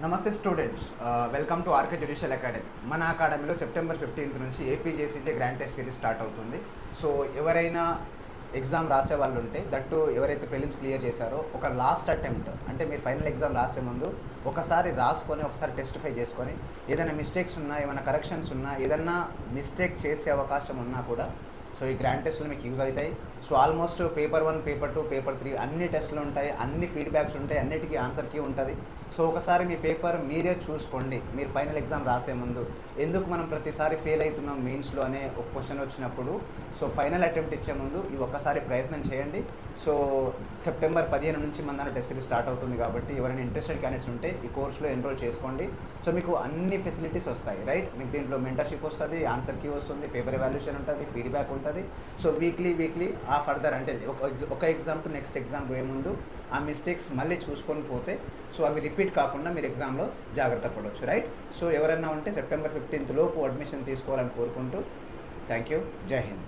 నమస్తే students, welcome to RK judicial academy. మన అకాడమీలో సెప్టెంబర్ 15th నుంచి APJCJ grand test series start అవుతుంది. సో ఎవరైనా ఎగ్జామ్ రాసే వాళ్ళు ఉంటే దట్టు ఎవరైతే ప్రిలిమ్స్ క్లియర్ చేశారో ఒక లాస్ట్ అటెంప్ట్ అంటే మీరు ఫైనల్ ఎగ్జామ్ రాసే ముందు ఒకసారి రాసుకొని ఒకసారి టెస్టిఫై చేసుకొని ఏదైనా మిస్టేక్స్ ఉన్నా ఏమైనా కరెక్షన్స్ ఉన్నా ఏదైనా మిస్టేక్ చేసే అవకాశం ఉన్నా కూడా సో ఈ గ్రాండ్ టెస్ట్లు మీకు యూజ్ అవుతాయి. So almost paper 1, paper 2, paper 3 అన్ని టెస్టులు ఉంటాయి, అన్ని ఫీడ్బ్యాక్స్ ఉంటాయి, అన్నిటికీ ఆన్సర్ కీ ఉంటుంది. సో ఒకసారి మీ పేపర్ మీరే చూసుకోండి మీరు ఫైనల్ ఎగ్జామ్ రాసే ముందు. ఎందుకు మనం ప్రతిసారి ఫెయిల్ అవుతున్నాం మెయిన్స్లో అనే ఒక క్వశ్చన్ వచ్చినప్పుడు సో ఫైనల్ అటెంప్ట్ ఇచ్చే ముందు ఈ ఒక్కసారి ప్రయత్నం చేయండి. సో సెప్టెంబర్ 15 నుంచి మన దాని టెస్ట్ సిరీస్ స్టార్ట్ అవుతుంది కాబట్టి ఎవరైనా ఇంట్రెస్టెడ్ క్యాండిడేట్స్ ఉంటే ఈ కోర్సులో ఎన్రోల్ చేసుకోండి. సో మీకు అన్ని ఫెసిలిటీస్ వస్తాయి, రైట్? మీకు దీంట్లో మెంటర్షిప్ వస్తుంది, ఆన్సర్ కీ వస్తుంది, పేపర్ ఎవాల్యూషన్ ఉంటుంది, ఫీడ్బ్యాక్ ఉంటుంది. సో వీక్లీ ఆ ఫర్దర్ అంటే ఒక ఎగ్జామ్ టు నెక్స్ట్ ఎగ్జామ్ పోయే ముందు ఆ మిస్టేక్స్ మళ్ళీ చూసుకొని పోతే సో అవి రిపీట్ కాకుండా మీరు ఎగ్జామ్లో జాగ్రత్త పడవచ్చు, రైట్? సో ఎవరైనా ఉంటే సెప్టెంబర్ 15th లోపు అడ్మిషన్ తీసుకోవాలని కోరుకుంటూ థ్యాంక్ యూ. జై హింద్.